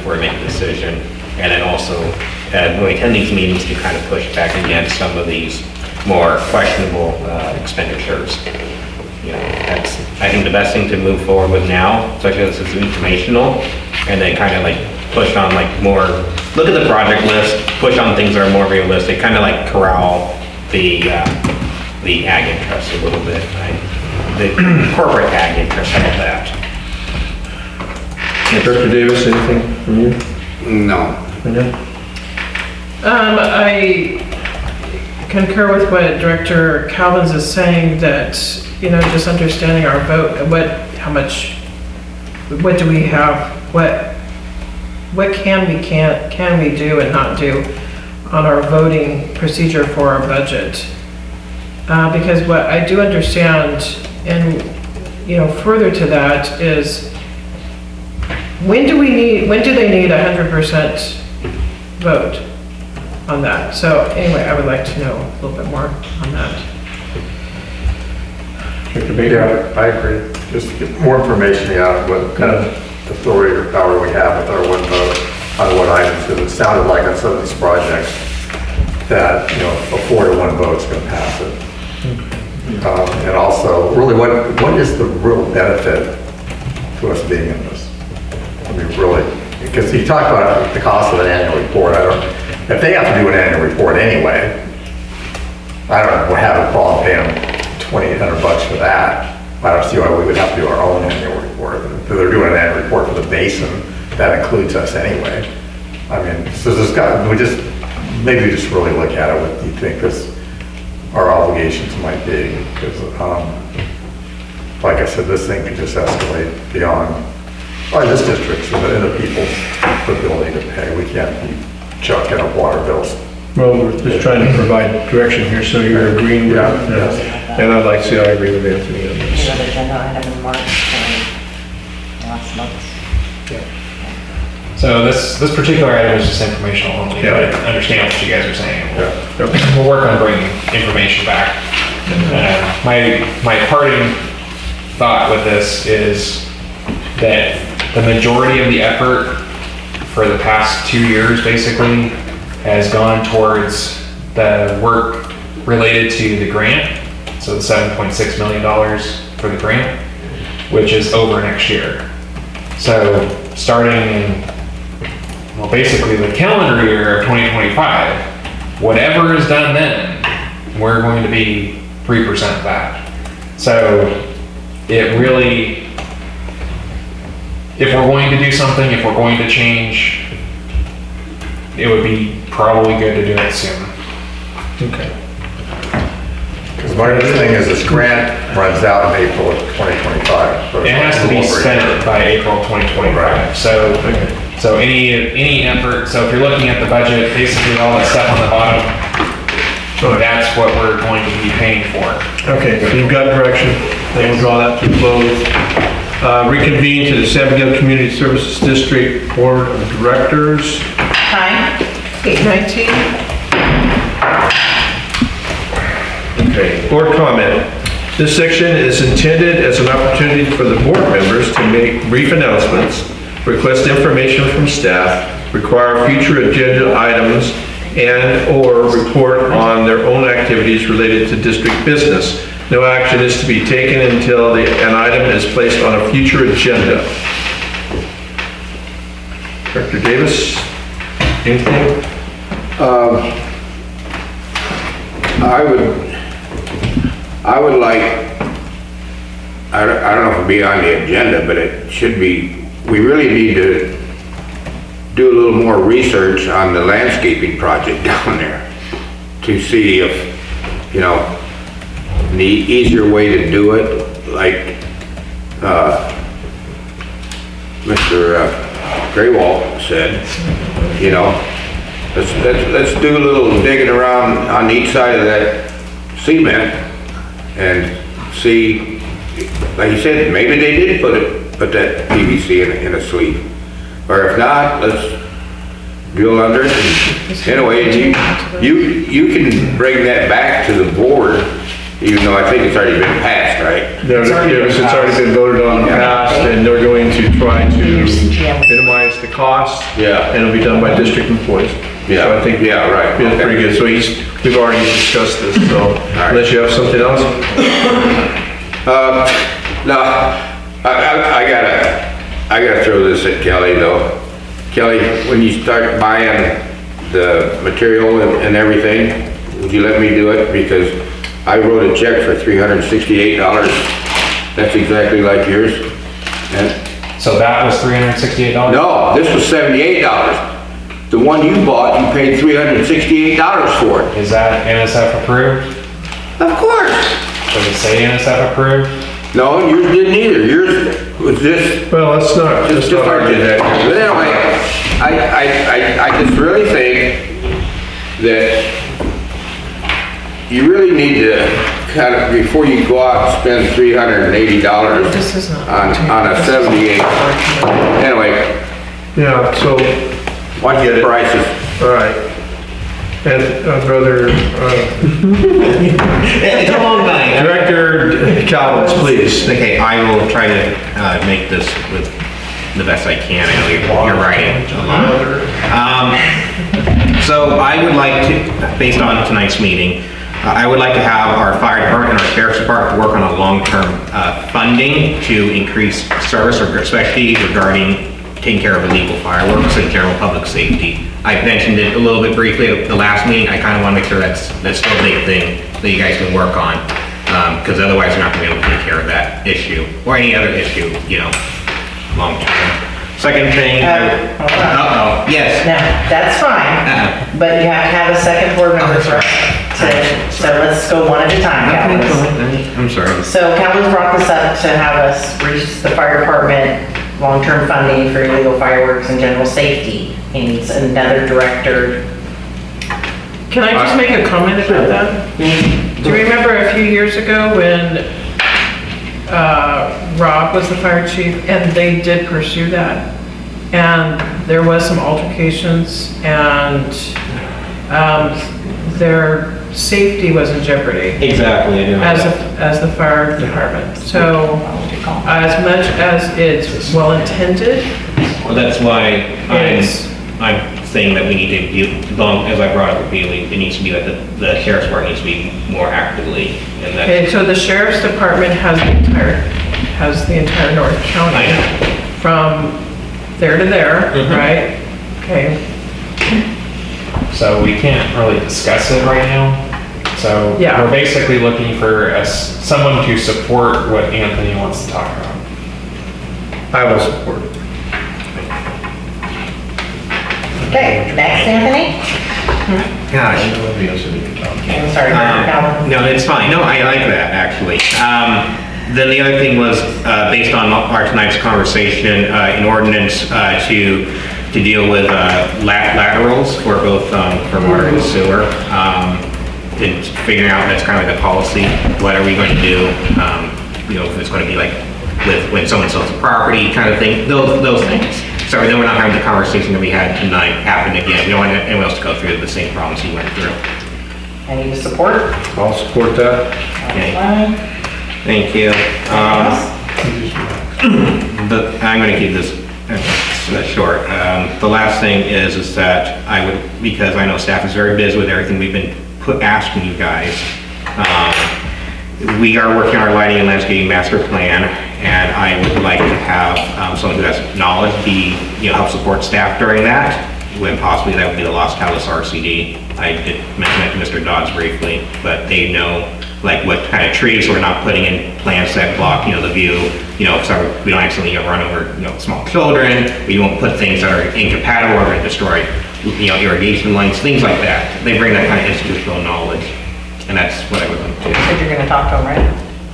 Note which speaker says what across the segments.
Speaker 1: before we make a decision. And then also, when we attend these meetings, to kind of push back against some of these more questionable expenditures. You know, that's, I think, the best thing to move forward with now, especially as it's informational, and then kind of like push on like more, look at the project list, push on things that are more realistic, kind of like corral the ag interest a little bit, right? The corporate ag interest, all that.
Speaker 2: Director Davis, anything from you?
Speaker 3: No.
Speaker 4: I concur with what Director Calvins is saying, that, you know, just understanding our vote, how much, what do we have, what can we do and not do on our voting procedure for our budget. Because what I do understand, and, you know, further to that is, when do they need 100% vote on that? So anyway, I would like to know a little bit more on that.
Speaker 5: Yeah, I agree. Just get more information, what kind of authority or power we have with our one vote on what items, because it sounded like on some of these projects that, you know, a 4-to-1 vote's gonna pass it. And also, really, what is the real benefit to us being in this? I mean, really, because you talk about the cost of an annual report. If they have to do an annual report anyway, I don't know, we'll have a problem paying $2,800 for that. I don't see why we would have to do our own annual report. If they're doing an annual report for the basin, that includes us anyway. I mean, so maybe we just really look at it, what do you think our obligations might be? Because, like I said, this thing could just escalate beyond, this district, and the people's ability to pay. We can't be chucking up water bills.
Speaker 2: Well, we're just trying to provide direction here, so you're agreeing with
Speaker 5: Yeah.
Speaker 2: that. And I'd like to say I agree with Anthony on this.
Speaker 6: Another agenda item in March last month.
Speaker 7: So this particular item is just informational only.
Speaker 2: Yeah.
Speaker 7: I understand what you guys are saying.
Speaker 2: Yep.
Speaker 7: We'll work on bringing information back. My parting thought with this is that the majority of the effort for the past 2 years basically has gone towards the work related to the grant. So the $7.6 million for the grant, which is over next year. So starting in, well, basically the calendar year of 2025, whatever is done then, we're going to be 3% of that. So it really, if we're going to do something, if we're going to change, it would be probably good to do it soon.
Speaker 2: Okay.
Speaker 5: Because my understanding is this grant runs out in April of 2025.
Speaker 7: It has to be spent by April 2025.
Speaker 5: Right.
Speaker 7: So any effort, so if you're looking at the budget, basically all the stuff on the bottom, that's what we're going to be paying for.
Speaker 2: Okay, so you've got direction. Then we'll draw that to a close. Reconvene to the San Miguel Community Services District Board of Directors.
Speaker 4: Time, 8:19.
Speaker 2: Okay, board comment. This section is intended as an opportunity for the board members to make brief announcements, request information from staff, require future agenda items, and/or report on their own activities related to district business. No action is to be taken until an item is placed on a future agenda. Director Davis, anything?
Speaker 3: I would like, I don't know if it'll be on the agenda, but it should be, we really need to do a little more research on the landscaping project down there to see if, you know, the easier way to do it, like Mr. Graywall said, you know, let's do a little digging around on each side of that cement and see, like you said, maybe they did put that PVC in a sleeve. Or if not, let's drill under it. And anyway, you can bring that back to the board, even though I think it's already been passed, right?
Speaker 2: It's already been voted on and passed, and they're going to try to minimize minimize the cost.
Speaker 3: Yeah.
Speaker 2: And it'll be done by district employees.
Speaker 3: Yeah.
Speaker 2: So I think.
Speaker 3: Yeah, right.
Speaker 2: It's pretty good. So we've already discussed this, so
Speaker 3: right.
Speaker 2: unless you have something else?
Speaker 3: No, I gotta throw this at Kelly though. Kelly, when you start buying the material and everything, would you let me do it? Because I wrote a check for $368. That's exactly like yours. And
Speaker 7: So that was $368?
Speaker 3: no, this was $78. The one you bought, you paid $368 for it.
Speaker 7: Is that NSF approved?
Speaker 3: Of course.
Speaker 7: Does it say NSF approved?
Speaker 3: No, yours didn't either. Yours was just
Speaker 2: Well, let's not
Speaker 3: just like
Speaker 2: argue
Speaker 3: that.
Speaker 2: that.
Speaker 3: But anyway, I just really think that you really need to kind of, before you go out and spend $380
Speaker 4: This is not.
Speaker 3: on a 78. Anyway,
Speaker 2: Yeah, so,
Speaker 3: watch the prices.
Speaker 2: all right. And brother,
Speaker 1: It's a long night.
Speaker 2: Director Calvins, please.
Speaker 1: Okay, I will try to make this with the best I can. I know you're writing a lot. So I would like to, based on tonight's meeting, I would like to have our fire department and our sheriff's department work on a long-term funding to increase service, or especially regarding taking care of illegal fireworks and general public safety. I mentioned it a little bit briefly at the last meeting. I kind of want to make sure that's still a big thing that you guys can work on, because otherwise you're not going to be able to take care of that issue or any other issue, you know, long term. Second thing,
Speaker 6: Hold on.
Speaker 1: yes.
Speaker 6: No, that's fine, but you have to have a second board member
Speaker 1: that's
Speaker 6: for
Speaker 1: right.
Speaker 6: so let's go one at a time, Calvin.
Speaker 1: I'm sorry.
Speaker 6: So Calvin brought this up to have us reach the fire department, long-term funding for illegal fireworks and general safety. He needs another director.
Speaker 4: Can I just make a comment about that? Do you remember a few years ago when Rob was the fire chief and they did pursue that? And there was some altercations and their safety was in jeopardy
Speaker 1: Exactly, I do.
Speaker 4: as the fire department. So as much as it's well-intended,
Speaker 1: Well, that's why I'm saying that we need to do, as I brought up repeatedly, it needs to be that the sheriff's department needs to be more actively in that.
Speaker 4: okay, so the sheriff's department has the entire North County.
Speaker 1: I know.
Speaker 4: From there to there, right? Okay,
Speaker 7: So we can't really discuss it right now. So
Speaker 4: Yeah.
Speaker 7: we're basically looking for someone to support what Anthony wants to talk about.
Speaker 2: I will support it.
Speaker 6: Okay, next, Anthony?
Speaker 1: Gosh.
Speaker 6: I'm sorry, Calvin.
Speaker 1: No, it's fine. No, I like that, actually. Then the other thing was, based on our tonight's conversation, an ordinance to deal with laterals for both for water and sewer. And figuring out, that's kind of like the policy, what are we going to do? You know, if it's going to be like with when someone sells a property kind of thing, those things. So then we're not having the conversation that we had tonight happen again. We don't want anyone else to go through the same problems he went through.
Speaker 6: Any support?
Speaker 2: I'll support that.
Speaker 1: Okay.
Speaker 6: Fine.
Speaker 1: Thank you. I'm going to keep this short. The last thing is that I would, because I know staff is very busy with everything we've been asking you guys. We are working on our lighting and landscaping master plan, and I would like to have someone who has knowledge help support staff during that, when possibly that would be the Los Talos RCD. I did mention that to Mr. Dodds briefly, but they know like what kind of trees we're not putting in plants that block, the view, so we don't accidentally run over, small children. We won't put things that are incompatible or going to destroy, irrigation lines, things like that. They bring that kind of institutional knowledge, and that's what I would like to do.
Speaker 6: So you're gonna talk to him, right?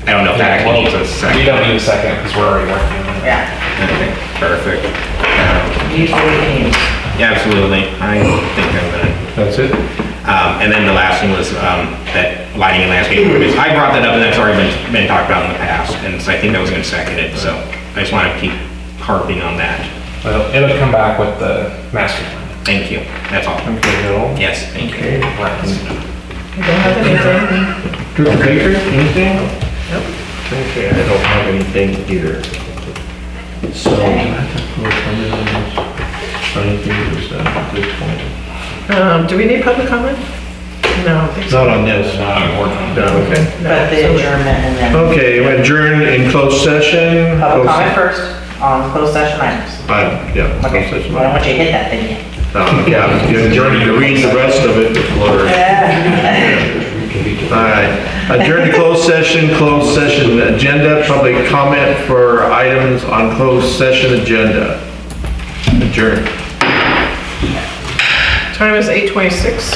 Speaker 1: I don't know if that actually needs a second.
Speaker 7: We don't need a second because we're already working on it.
Speaker 6: Yeah,
Speaker 1: Okay, perfect.
Speaker 6: usually we can use.
Speaker 1: Yeah, absolutely. I think I'm gonna.
Speaker 2: That's it?
Speaker 1: And then the last thing was that lighting and landscape improvements. I brought that up, and that's already been talked about in the past, and so I think that was going to second it. So I just want to keep harping on that.
Speaker 7: Well, it'll come back with the master plan.
Speaker 1: Thank you. That's all.
Speaker 2: Okay, Bill.
Speaker 1: Yes, thank you.
Speaker 4: you don't have anything?
Speaker 2: Director Baker, anything?
Speaker 4: Nope.
Speaker 2: Okay, I don't have anything either. So, do I have to comment on this? 19% at this point.
Speaker 4: Do we need public comment? No, I don't think so.
Speaker 2: Not on this. No, okay.
Speaker 6: But the adjournment and then
Speaker 2: Okay, we adjourn in closed session.
Speaker 6: public comment first on closed session items.
Speaker 2: Yeah, closed
Speaker 6: Okay,
Speaker 2: session.
Speaker 6: well, I want you to hit that thing yet.
Speaker 2: Okay, I was adjourning to read the rest of it before. All right, adjourn to closed session agenda, public comment for items on closed session agenda. Adjourn.
Speaker 4: Time is 8:26.